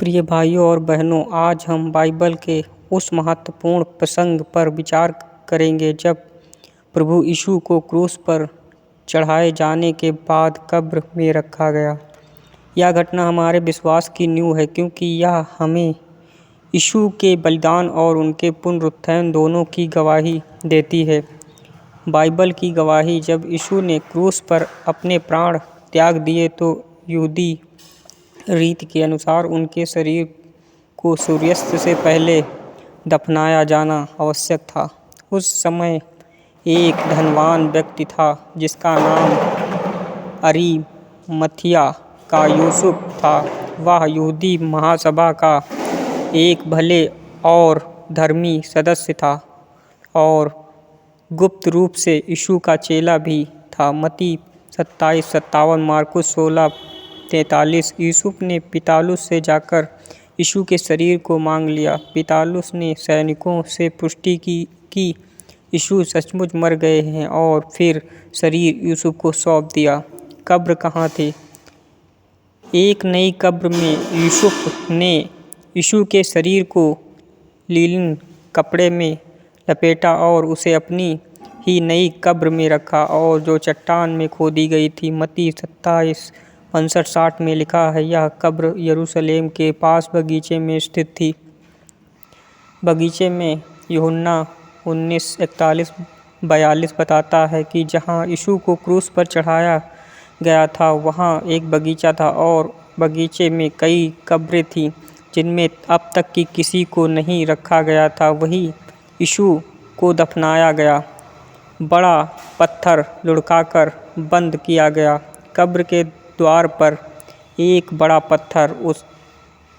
प्रिय भाइयों और बहनों, आज हम बाइबल के उस महत्वपूर्ण प्रसंग पर विचार करेंगे जब प्रभु यीशु को क्रूस पर चढ़ाए जाने के बाद कब्र में रखा गया। यह घटना हमारे विश्वास की नींव है, क्योंकि यह हमें यीशु के बलिदान और उनके पुनरुत्थान दोनों की गवाही देती है। बाइबल की गवाही: जब यीशु ने क्रूस पर अपने प्राण त्याग दिए तो यहूदी रीत के अनुसार उनके शरीर को सूर्यास्त से पहले दफनाया जाना आवश्यक था। उस समय एक धनवान व्यक्ति था जिसका नाम अरिमथिया का यूसुफ था। वह यहूदी महासभा का एक भले और धर्मी सदस्य था और गुप्त रूप से यीशु का चेला भी था। मत्ती 27:57, मार्कुस 16:43। यूसुफ ने पिलातुस से जाकर यीशु के शरीर को मांग लिया। पिलातुस ने सैनिकों से पुष्टि की कि यीशु सचमुच मर गए हैं और फिर शरीर यूसुफ को सौंप दिया। कब्र कहाँ थी? एक नई कब्र में यूसुफ ने यीशु के शरीर को लिनन कपड़े में लपेटा और उसे अपनी ही नई कब्र में रखा, और जो चट्टान में खोदी गई थी। मत्ती 27:65-60 में लिखा है, यह कब्र यरूशलेम के पास बगीचे में स्थित थी। बगीचे में यूहन्ना 19:41-42 बताता है कि जहाँ यीशु को क्रूस पर चढ़ाया गया था वहाँ एक बगीचा था, और बगीचे में कई कब्रें थीं जिनमें अब तक की किसी को नहीं रखा गया था। वहीं यीशु को दफनाया गया। बड़ा पत्थर लुढ़काकर बंद किया गया। कब्र के द्वार पर एक बड़ा पत्थर उस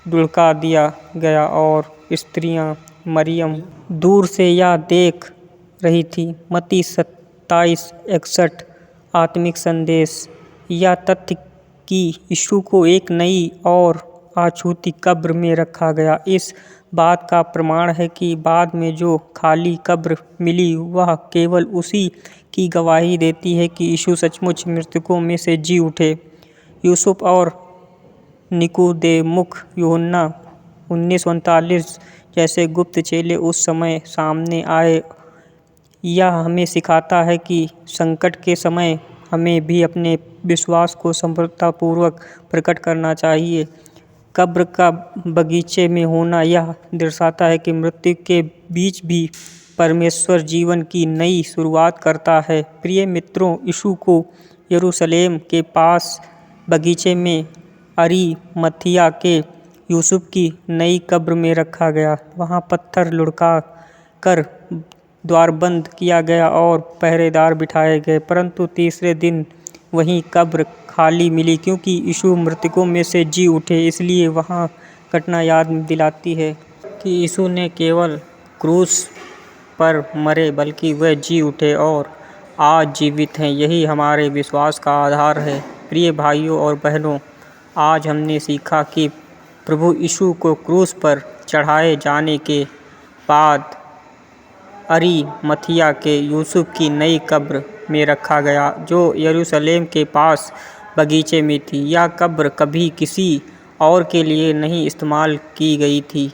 लुढ़का दिया गया और स्त्रियां मरियम दूर से यह देख रही थी। मत्ती 27:61 आत्मिक संदेश: यह तथ्य कि यीशु को एक नई और अछूती कब्र में रखा गया इस बात का प्रमाण है कि बाद में जो खाली कब्र मिली वह केवल उसी की गवाही देती है कि यीशु सचमुच मृतकों में से जी उठे। यूसुफ और निकोदेमुस यूहन्ना 19:39 जैसे गुप्त चेले उस समय सामने आए। यह हमें सिखाता है कि संकट के समय हमें भी अपने विश्वास को समर्पणपूर्वक प्रकट करना चाहिए। कब्र का बगीचे में होना यह दर्शाता है कि मृत्यु के बीच भी परमेश्वर जीवन की नई शुरुआत करता है। प्रिय मित्रों, यीशु को यरूशलेम के पास बगीचे में अरिमथिया के यूसुफ की नई कब्र में रखा गया। वहाँ पत्थर लुढ़का कर द्वार बंद किया गया और पहरेदार बिठाए गए, परंतु तीसरे दिन वहीं कब्र खाली मिली, क्योंकि यीशु मृतकों में से जी उठे। इसलिए वहाँ घटना याद दिलाती है कि यीशु ने केवल क्रूस पर मरे, बल्कि वह जी उठे और आज जीवित हैं। यही हमारे विश्वास का आधार है। प्रिय भाइयों और बहनों, आज हमने सीखा कि प्रभु यीशु को क्रूस पर चढ़ाए जाने के बाद अरिमथिया के यूसुफ की नई कब्र में रखा गया, जो यरूशलेम के पास बगीचे में थी। यह कब्र कभी किसी और के लिए नहीं इस्तेमाल की गई थी।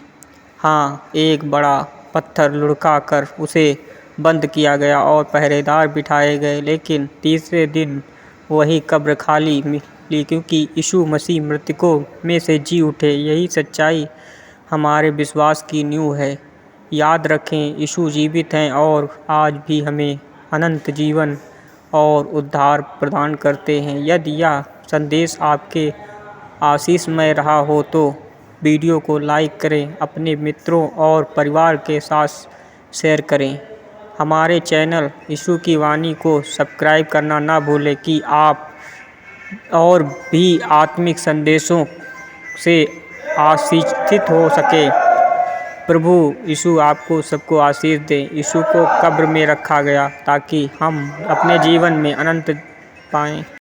हाँ, एक बड़ा पत्थर लुढ़का कर उसे बंद किया गया और पहरेदार बिठाए गए, लेकिन तीसरे दिन वही कब्र खाली मिली, क्योंकि यीशु मसीह मृतकों में से जी उठे। यही सच्चाई हमारे विश्वास की नींव है। याद रखें, यीशु जीवित हैं और आज भी हमें अनंत जीवन और उद्धार प्रदान करते हैं। यदि यह संदेश आपके आशीषमय रहा हो तो वीडियो को लाइक करें, अपने मित्रों और परिवार के साथ शेयर करें। हमारे चैनल यीशु की वाणी को सब्सक्राइब करना ना भूलें कि आप और भी आत्मिक संदेशों से आशीषित हो सके। प्रभु यीशु आपको सबको आशीष दे। यीशु को कब्र में रखा गया ताकि हम अपने जीवन में अनंत पाएं।